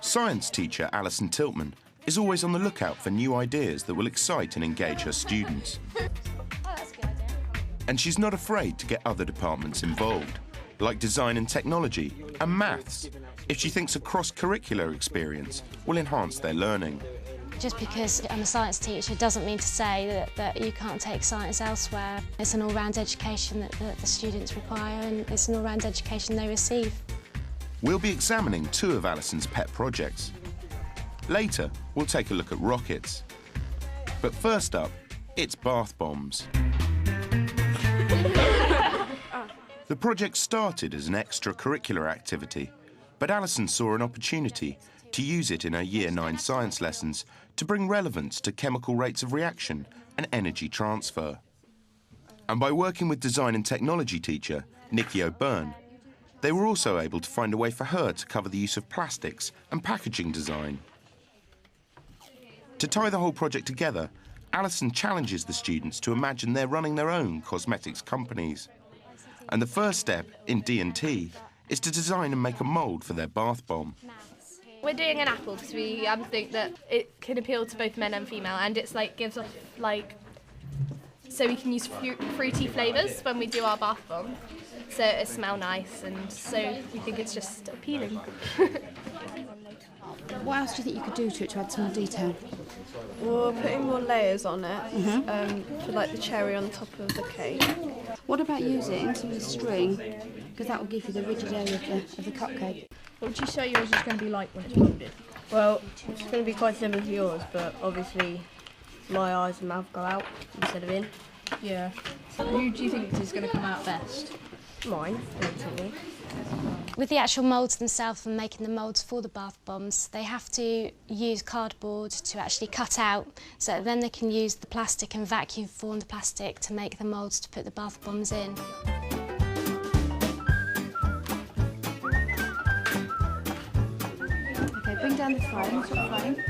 Science teacher Alison Tiltman is always on the lookout for new ideas that will excite and engage her students. And she's not afraid to get other departments involved, like design and technology and maths, if she thinks a cross-curricular experience will enhance their learning. Just because I'm a science teacher doesn't mean to say that you can't take science elsewhere. It's an all-round education that the students require, and it's an all-round education they receive. We'll be examining 2 of Alison's pet projects. Later, we'll take a look at rockets. But first up, it's bath bombs. The project started as an extracurricular activity, but Alison saw an opportunity to use it in her Year 9 science lessons to bring relevance to chemical rates of reaction and energy transfer. And by working with design and technology teacher Nikki O'Byrne, they were also able to find a way for her to cover the use of plastics and packaging design. To tie the whole project together, Alison challenges the students to imagine they're running their own cosmetics companies. And the first step in D&T is to design and make a mould for their bath bomb. We're doing an apple because we think that it can appeal to both men and female, and it's gives off so we can use fruity flavours when we do our bath bomb, so it smells nice, and so we think it's just appealing. What else do you think you could do to it to add some more detail? We're putting more layers on it, for the cherry on top of the cake. What about using some of the string? Because that will give you the rigid area of the cupcake. What would you say yours is going to be like when it's molded? Well, it's going to be quite similar to yours, but obviously my eyes and mouth go out instead of in. Yeah. So who do you think is going to come out best? Mine, definitely. With the actual moulds themselves and making the moulds for the bath bombs, they have to use cardboard to actually cut out, so that then they can use the plastic and vacuum form the plastic to make the moulds to put the bath bombs in. Okay, bring down the frame, top frame.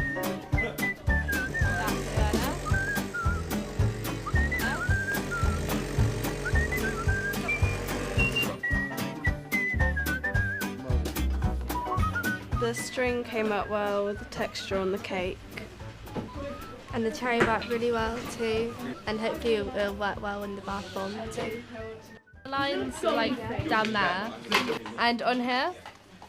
The string came out well with the texture on the cake. And the cherry worked really well too, and hopefully it'll work well in the bath bomb too. The lines are down there, and on here,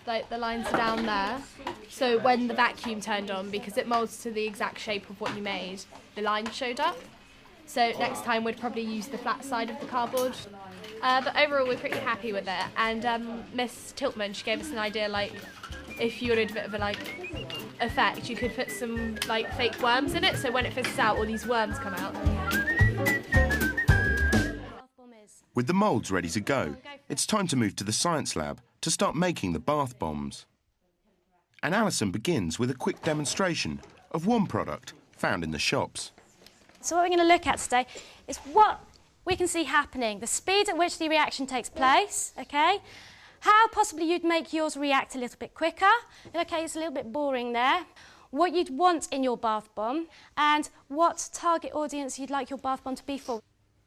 the lines are down there. So when the vacuum turned on, because it moulds to the exact shape of what you made, the lines showed up. So next time we'd probably use the flat side of the cardboard. But overall we're pretty happy with it. And Miss Tiltman, she gave us an idea if you wanted a bit of effect, you could put some fake worms in it, so when it fizzes out, all these worms come out. With the moulds ready to go, it's time to move to the science lab to start making the bath bombs. And Alison begins with a quick demonstration of one product found in the shops. So what we're going to look at today is what we can see happening, the speed at which the reaction takes place, okay? How possibly you'd make yours react a little bit quicker. Okay, it's a little bit boring there. What you'd want in your bath bomb, and what target audience you'd like your bath bomb to be for.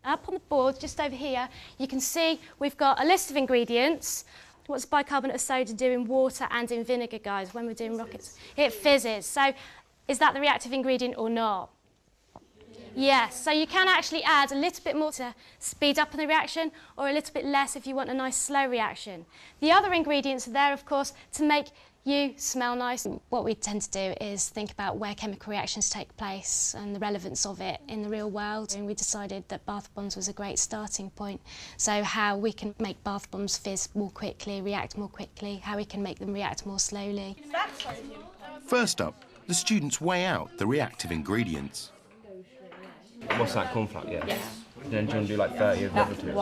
Up on the board, just over here, you can see we've got a list of ingredients. What's bicarbonate of soda do in water and in vinegar, guys, when we're doing rockets? It fizzes. So is that the reactive ingredient or not? Yes, so you can actually add a little bit more to speed up the reaction, or a little bit less if you want a nice slow reaction. The other ingredients are there, of course, to make you smell nice. What we tend to do is think about where chemical reactions take place and the relevance of it in the real world. And we decided that bath bombs was a great starting point. So how we can make bath bombs fizz more quickly, react more quickly, how we can make them react more slowly. First up, the students weigh out the reactive ingredients. What's that, cornflour? Yeah. Yes. Then do you want to do 30 of the other two?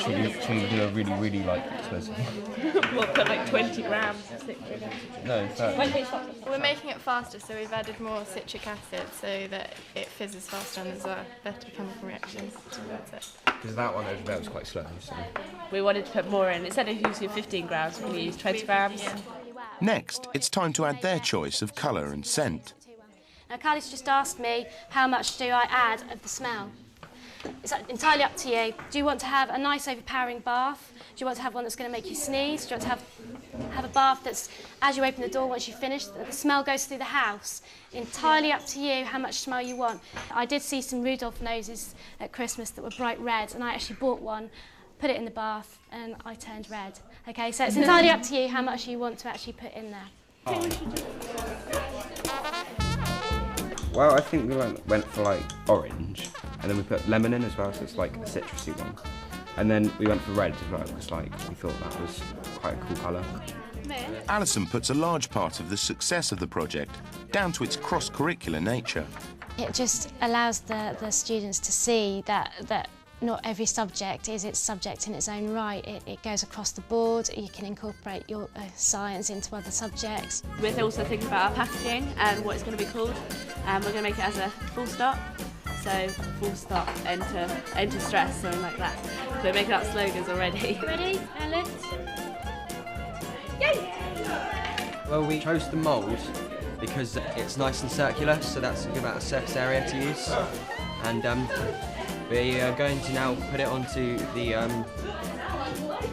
Should we do a really expensive? We'll put 20 grams of citric acid. No, 30. We're making it faster, so we've added more citric acid so that it fizzes faster and there's a better chemical reaction towards it. Because that one over there was quite slow, so. We wanted to put more in. Instead of using 15 grams, we used 20 grams. Next, it's time to add their choice of colour and scent. Now, Carly's just asked me how much do I add of the smell. It's entirely up to you. Do you want to have a nice overpowering bath? Do you want to have one that's going to make you sneeze? Do you want to have a bath that's, as you open the door, once you finish, the smell goes through the house? Entirely up to you how much smell you want. I did see some Rudolph noses at Christmas that were bright red, and I actually bought one, put it in the bath, and I turned red. Okay, so it's entirely up to you how much you want to actually put in there. Well, I think we went for like orange, and then we put lemon in as well, so it's like a citrusy one. And then we went for red as well, because like we thought that was quite a cool colour. Alison puts a large part of the success of the project down to its cross-curricular nature. It just allows the students to see that not every subject is its subject in its own right. It goes across the board. You can incorporate your science into other subjects. We're also thinking about our packaging and what it's going to be called. We're going to make it as a full stop. So full stop, enter stress, something like that. So we're making up slogans already. Ready, Alex? Well, we chose the mould because it's nice and circular, so that's a good amount of surface area to use. And we are going to now put it onto the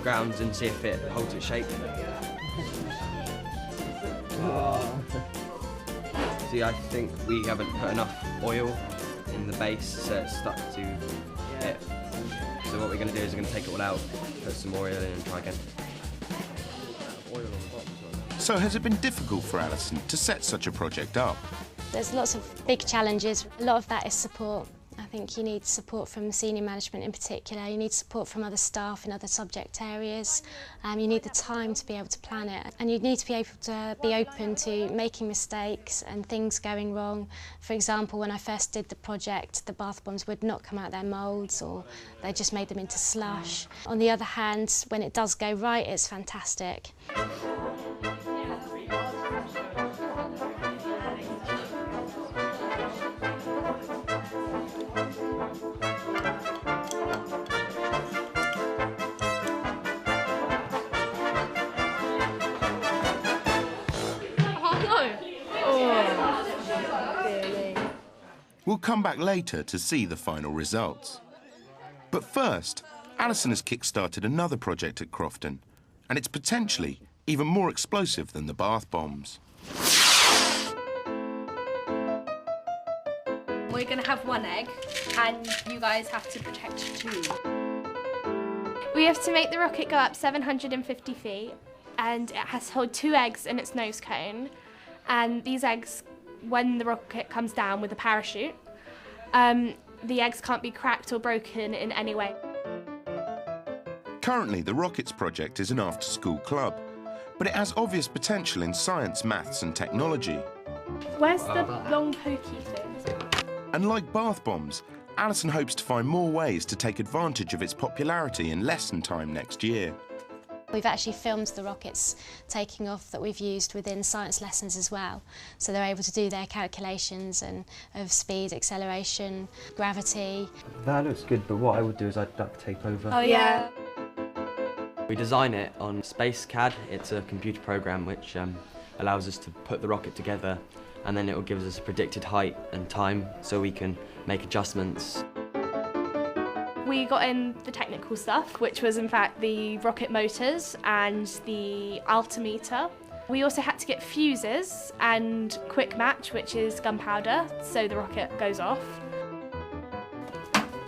grounds and see if it holds its shape. See, I think we haven't put enough oil in the base, so it's stuck to it. So what we're going to do is we're going to take it all out, put some more oil in and try again. So has it been difficult for Alison to set such a project up? There's lots of big challenges. A lot of that is support. I think you need support from senior management in particular. You need support from other staff in other subject areas. You need the time to be able to plan it. And you need to be able to be open to making mistakes and things going wrong. For example, when I first did the project, the bath bombs would not come out their moulds, or they just made them into slush. On the other hand, when it does go right, it's fantastic. We'll come back later to see the final results. But first, Alison has kick-started another project at Crofton, and it's potentially even more explosive than the bath bombs. We're going to have one egg, and you guys have to protect 2. We have to make the rocket go up 750 feet, and it has to hold 2 eggs in its nose cone. And these eggs, when the rocket comes down with a parachute, the eggs can't be cracked or broken in any way. Currently, the Rockets project is an after-school club, but it has obvious potential in science, maths and technology. Where's the long pokey thing? And like bath bombs, Alison hopes to find more ways to take advantage of its popularity in lesson time next year. We've actually filmed the rockets taking off that we've used within science lessons as well. So they're able to do their calculations and of speed, acceleration, gravity. That looks good, but what I would do is I'd duct tape over. Oh yeah. We design it on SpaceCAD. It's a computer program which allows us to put the rocket together, and then it will give us a predicted height and time so we can make adjustments. We got in the technical stuff, which was in fact the rocket motors and the altimeter. We also had to get fuses and quick match, which is gunpowder, so the rocket goes off.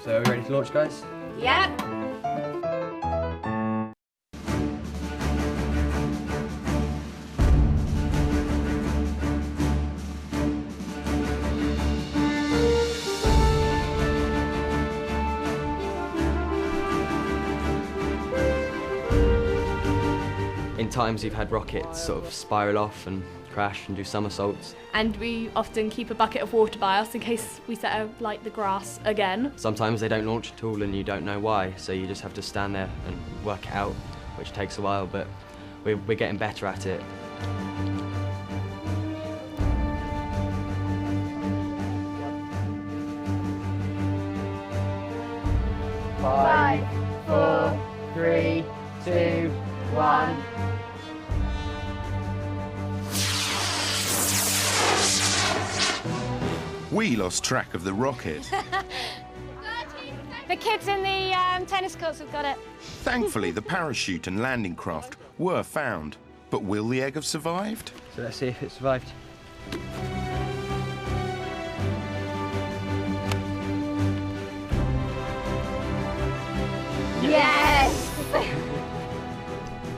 So are we ready to launch, guys? Yep. In times we've had rockets sort of spiral off and crash and do somersaults. And we often keep a bucket of water by us in case we set out like the grass again. Sometimes they don't launch at all and you don't know why, so you just have to stand there and work it out, which takes a while, but we're getting better at it. Five, 4, 3, 2, 1. We lost track of the rocket. 13 The kids in the tennis courts have got it. Thankfully, the parachute and landing craft were found. But will the egg have survived? So let's see if it survived. Yes!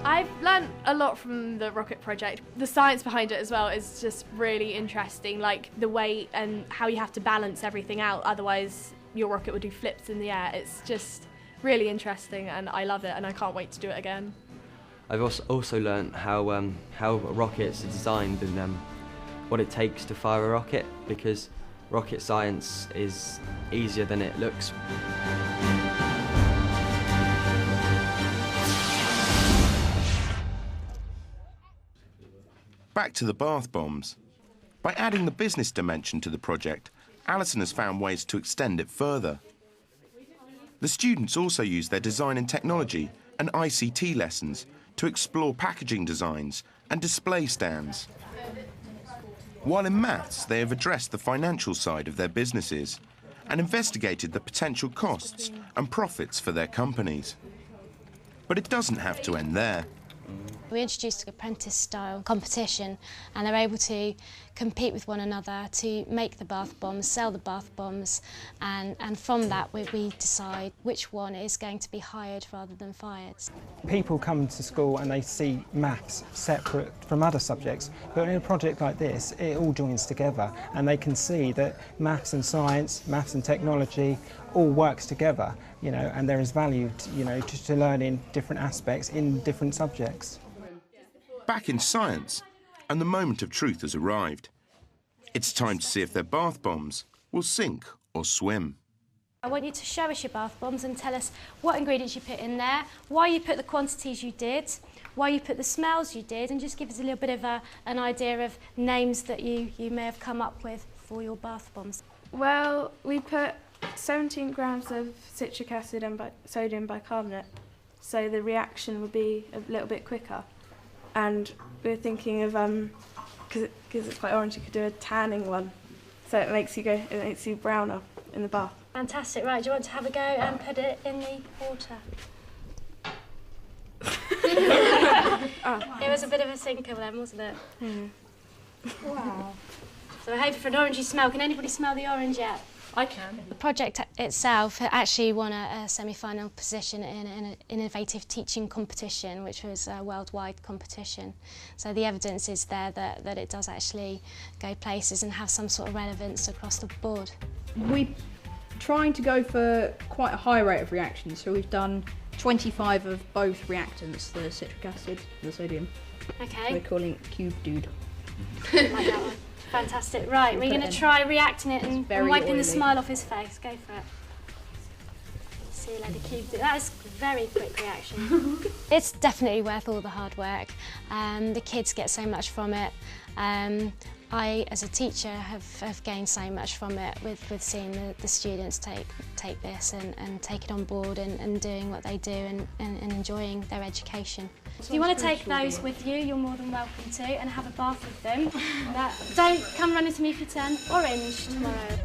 I've learnt a lot from the rocket project. The science behind it as well is just really interesting, like the weight and how you have to balance everything out, otherwise your rocket would do flips in the air. It's just really interesting and I love it and I can't wait to do it again. I've also learnt how rockets are designed and what it takes to fire a rocket, because rocket science is easier than it looks. Back to the bath bombs. By adding the business dimension to the project, Alison has found ways to extend it further. The students also use their design and technology and ICT lessons to explore packaging designs and display stands. While in maths, they have addressed the financial side of their businesses and investigated the potential costs and profits for their companies. But it doesn't have to end there. We introduced an apprentice-style competition and they're able to compete with one another to make the bath bombs, sell the bath bombs, and from that we decide which one is going to be hired rather than fired. People come to school and they see maths separate from other subjects, but in a project like this it all joins together and they can see that maths and science, maths and technology all works together, you know, and there is value, to learning different aspects in different subjects. Back in science, and the moment of truth has arrived. It's time to see if their bath bombs will sink or swim. I want you to show us your bath bombs and tell us what ingredients you put in there, why you put the quantities you did, why you put the smells you did, and just give us a little bit of an idea of names that you may have come up with for your bath bombs. Well, we put 17 grams of citric acid and sodium bicarbonate, so the reaction would be a little bit quicker. And we're thinking of, because it's quite orange, you could do a tanning one, so it makes you browner in the bath. Fantastic. Right, do you want to have a go and put it in the water? It was a bit of a sinker then, wasn't it? Wow. So we're hoping for an orangey smell. Can anybody smell the orange yet? I can. The project itself actually won a semi-final position in an innovative teaching competition, which was a worldwide competition. So the evidence is there that it does actually go places and have some sort of relevance across the board. We're trying to go for quite a high rate of reaction, so we've done 25 of both reactants, the citric acid and the sodium. Okay. We're calling it Cube Dude. Like that one. Fantastic. Right, we're going to try reacting it and wiping the smile off his face. Go for it. See you later, Cube. That is a very quick reaction. It's definitely worth all the hard work. The kids get so much from it. I, as a teacher, have gained so much from it with seeing the students take this and take it on board and doing what they do and enjoying their education. If you want to take those with you, you're more than welcome to, and have a bath with them. Don't come running to me if you turn orange tomorrow.